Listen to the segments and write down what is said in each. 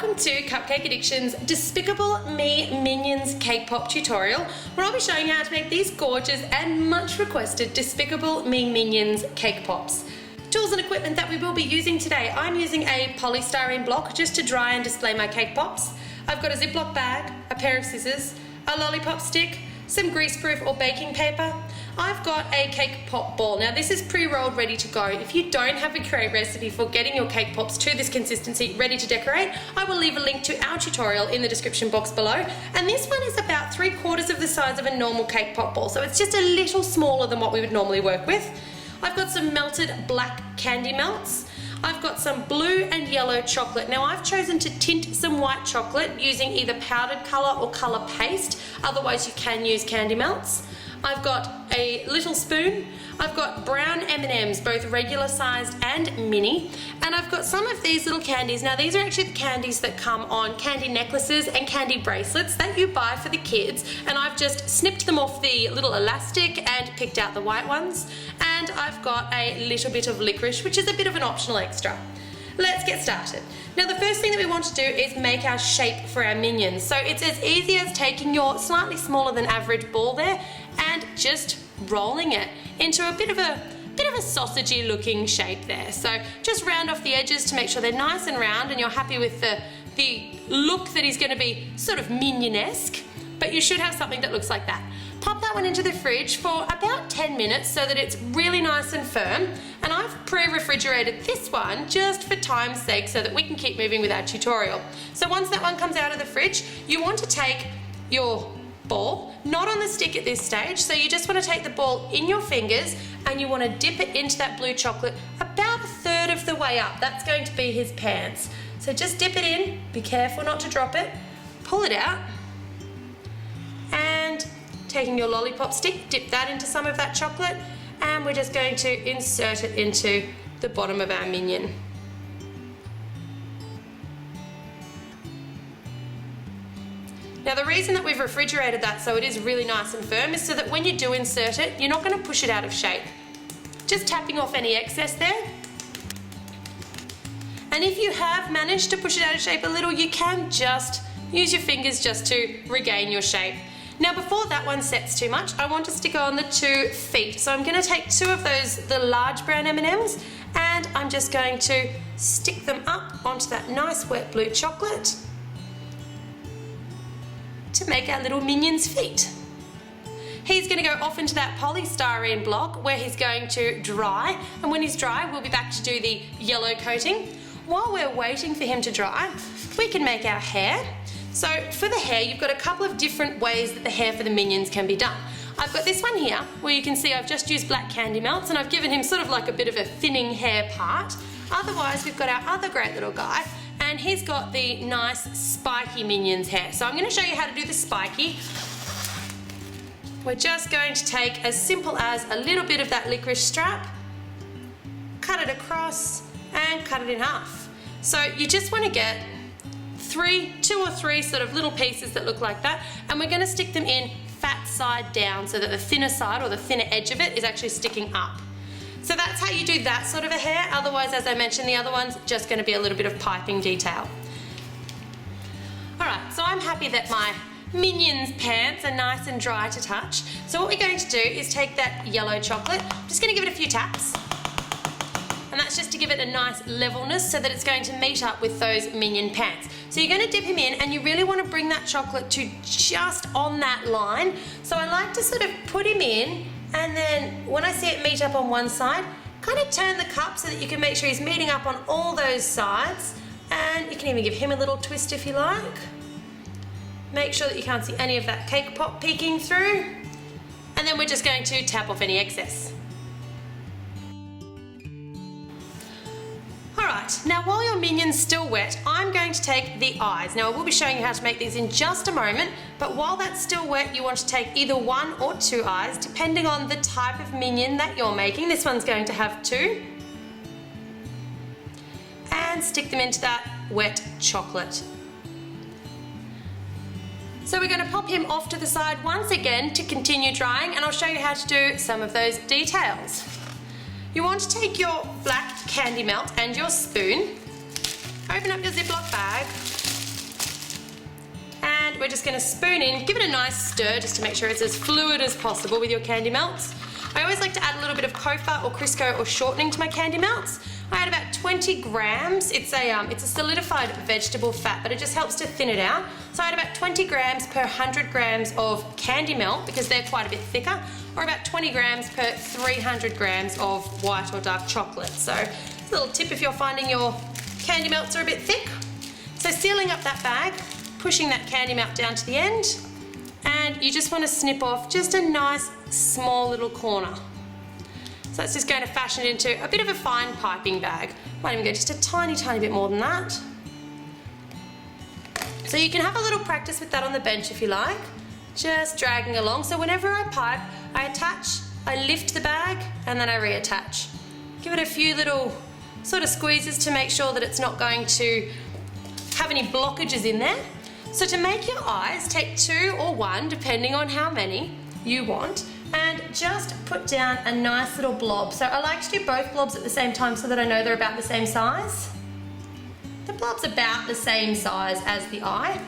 welcome to Cupcake Addiction's Despicable Me Minions Cake Pop tutorial, where I'll be showing you how to make these gorgeous and much requested Despicable Me Minions Cake Pops. Tools and equipment that we will be using today. I'm using a polystyrene block just to dry and display my cake pops. I've got a Ziploc bag, a pair of scissors, a lollipop stick, some greaseproof or baking paper. I've got a cake pop ball. Now this is pre-rolled, ready to go. If you don't have a great recipe for getting your cake pops to this consistency, ready to decorate, I will leave a link to our tutorial in the description box below. And this one is about 3/4 of the size of a normal cake pop ball, so it's just a little smaller than what we would normally work with. I've got some melted black candy melts. I've got some blue and yellow chocolate. Now I've chosen to tint some white chocolate using either powdered colour or colour paste, otherwise you can use candy melts. I've got a little spoon, I've got brown M&Ms, both regular sized and mini, and I've got some of these little candies. Now these are actually the candies that come on candy necklaces and candy bracelets that you buy for the kids, and I've just snipped them off the little elastic and picked out the white ones. And I've got a little bit of licorice, which is a bit of an optional extra. Let's get started. Now the first thing that we want to do is make our shape for our minions. So it's as easy as taking your slightly smaller than average ball there and just rolling it into a bit of a sausagey looking shape there. So just round off the edges to make sure they're nice and round and you're happy with the look that is going to be sort of minion-esque, but you should have something that looks like that. Pop that one into the fridge for about 10 minutes so that it's really nice and firm. And I've pre-refrigerated this one just for time's sake so that we can keep moving with our tutorial. So once that one comes out of the fridge, you want to take your ball, not on the stick at this stage, so you just want to take the ball in your fingers and you want to dip it into that blue chocolate about 1/3 of the way up. That's going to be his pants. So just dip it in, be careful not to drop it, pull it out, and taking your lollipop stick, dip that into some of that chocolate, and we're just going to insert it into the bottom of our minion. Now the reason that we've refrigerated that so it is really nice and firm is so that when you do insert it, you're not going to push it out of shape. Just tapping off any excess there. And if you have managed to push it out of shape a little, you can just use your fingers just to regain your shape. Now before that one sets too much, I want us to go on the 2 feet. So I'm going to take 2 of those, the large brown M&Ms, and I'm just going to stick them up onto that nice wet blue chocolate to make our little minion's feet. He's going to go off into that polystyrene block where he's going to dry, and when he's dry we'll be back to do the yellow coating. While we're waiting for him to dry, we can make our hair. So for the hair, you've got a couple of different ways that the hair for the minions can be done. I've got this one here where you can see I've just used black candy melts and I've given him sort of like a bit of a thinning hair part. Otherwise we've got our other great little guy and he's got the nice spiky minion's hair. So I'm going to show you how to do the spiky. We're just going to take as simple as a little bit of that licorice strap, cut it across and cut it in half. So you just want to get 2 or 3 sort of little pieces that look like that, and we're going to stick them in fat side down so that the thinner side or the thinner edge of it is actually sticking up. So that's how you do that sort of a hair. Otherwise, as I mentioned, the other one's just going to be a little bit of piping detail. Alright, so I'm happy that my minion's pants are nice and dry to touch. So what we're going to do is take that yellow chocolate, I'm just going to give it a few taps. And that's just to give it a nice levelness so that it's going to meet up with those minion pants. So you're going to dip him in and you really want to bring that chocolate to just on that line. So I like to sort of put him in and then when I see it meet up on one side, kind of turn the cup so that you can make sure he's meeting up on all those sides. And you can even give him a little twist if you like. Make sure that you can't see any of that cake pop peeking through. And then we're just going to tap off any excess. Alright, now while your minion's still wet, I'm going to take the eyes. Now I will be showing you how to make these in just a moment, but while that's still wet, you want to take either 1 or 2 eyes, depending on the type of minion that you're making. This one's going to have 2. And stick them into that wet chocolate. So we're going to pop him off to the side once again to continue drying, and I'll show you how to do some of those details. You want to take your black candy melt and your spoon, open up your Ziploc bag, we're just going to spoon in, give it a nice stir just to make sure it's as fluid as possible with your candy melts. I always like to add a little bit of Kofa or Crisco or shortening to my candy melts. I add about 20 grams. It's a solidified vegetable fat, but it just helps to thin it out. So I add about 20 grams per 100 grams of candy melt because they're quite a bit thicker, or about 20 grams per 300 grams of white or dark chocolate. So a little tip if you're finding your candy melts are a bit thick. So sealing up that bag, pushing that candy melt down to the end, and you just want to snip off just a nice small little corner. So that's just going to fashion it into a bit of a fine piping bag. Might even go just a tiny, tiny bit more than that. So you can have a little practice with that on the bench if you like, just dragging along. So whenever I pipe, I attach, I lift the bag, and then I reattach. Give it a few little sort of squeezes to make sure that it's not going to have any blockages in there. So to make your eyes, take 2 or 1, depending on how many you want, and just put down a nice little blob. So I like to do both blobs at the same time so that I know they're about the same size. The blob's about the same size as the eye.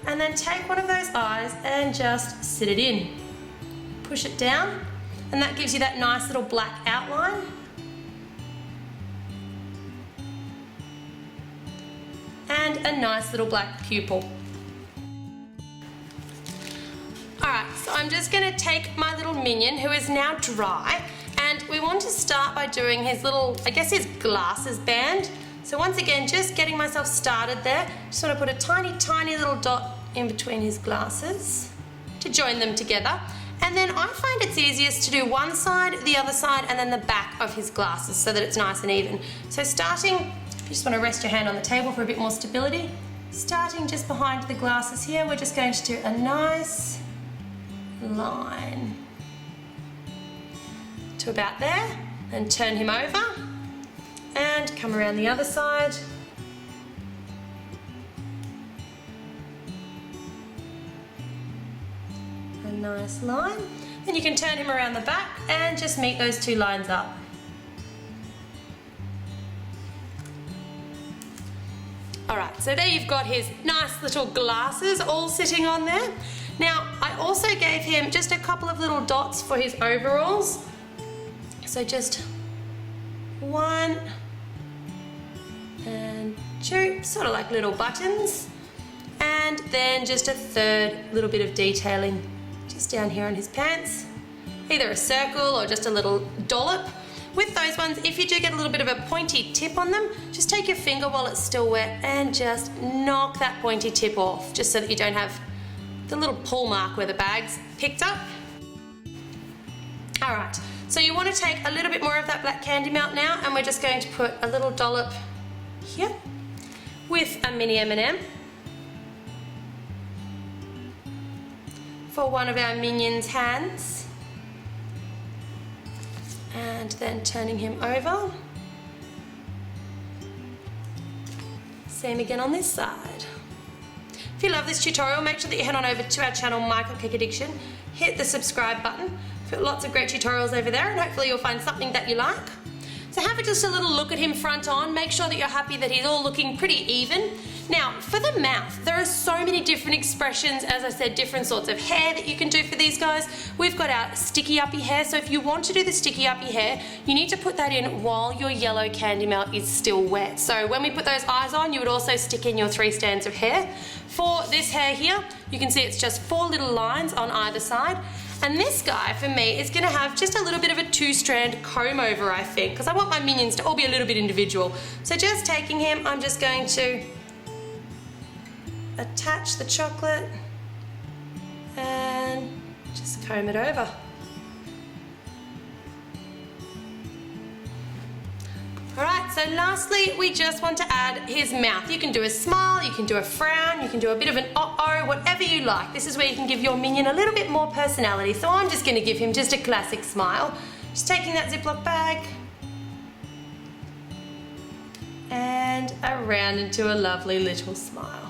And then take one of those eyes and just sit it in. Push it down, and that gives you that nice little black outline. And a nice little black pupil. Alright, so I'm just going to take my little minion who is now dry, and we want to start by doing his little, I guess his glasses band. So once again, just getting myself started there. Just want to put a tiny, tiny little dot in between his glasses to join them together. And then I find it's easiest to do one side, the other side, and then the back of his glasses so that it's nice and even. So starting, you just want to rest your hand on the table for a bit more stability. Starting just behind the glasses here, we're just going to do a nice line to about there, and turn him over and come around the other side. A nice line. Then you can turn him around the back and just meet those 2 lines up. Alright, so there you've got his nice little glasses all sitting on there. Now, I also gave him just a couple of little dots for his overalls. So just 1 and 2, sort of like little buttons. And then just a 3rd little bit of detailing just down here on his pants. Either a circle or just a little dollop. With those ones, if you do get a little bit of a pointy tip on them, just take your finger while it's still wet and just knock that pointy tip off, just so that you don't have the little pull mark where the bag's picked up. Alright, so you want to take a little bit more of that black candy melt now, and we're just going to put a little dollop here with a mini M&M for one of our Minion's hands. And then turning him over. Same again on this side. If you love this tutorial, make sure that you head on over to our channel MyCupcakeAddiction, hit the subscribe button. We've got lots of great tutorials over there, and hopefully you'll find something that you like. So have just a little look at him front on, make sure that you're happy that he's all looking pretty even. Now, for the mouth, there are so many different expressions, as I said, different sorts of hair that you can do for these guys. We've got our sticky uppy hair, so if you want to do the sticky uppy hair, you need to put that in while your yellow candy melt is still wet. So when we put those eyes on, you would also stick in your 3 strands of hair. For this hair here, you can see it's just 4 little lines on either side. And this guy, for me, is going to have just a little bit of a 2-strand comb over, I think, because I want my minions to all be a little bit individual. So just taking him, I'm just going to attach the chocolate and just comb it over. Alright, so lastly, we just want to add his mouth. You can do a smile, you can do a frown, you can do a bit of an uh-oh, whatever you like. This is where you can give your minion a little bit more personality. So I'm just going to give him just a classic smile. Just taking that Ziploc bag and around into a lovely little smile.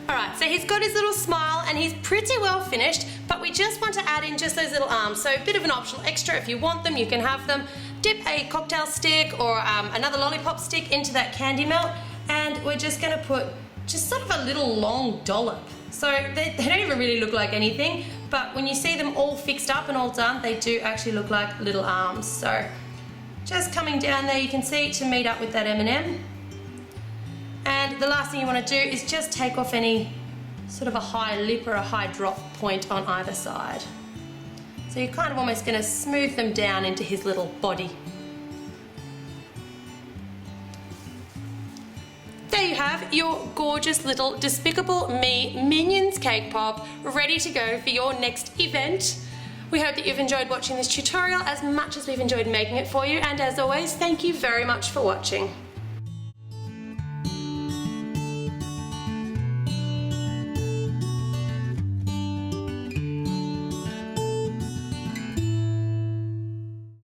Alright, so he's got his little smile and he's pretty well finished, but we just want to add in just those little arms. So a bit of an optional extra. If you want them, you can have them. Dip a cocktail stick or another lollipop stick into that candy melt, and we're just going to put just sort of a little long dollop So they don't even really look like anything, but when you see them all fixed up and all done, they do actually look like little arms. So just coming down there, you can see, to meet up with that M&M. And the last thing you want to do is just take off any sort of a high lip or a high drop point on either side. So you're kind of almost going to smooth them down into his little body. There you have your gorgeous little Despicable Me Minions cake pop ready to go for your next event. We hope that you've enjoyed watching this tutorial as much as we've enjoyed making it for you, and as always, thank you very much for watching.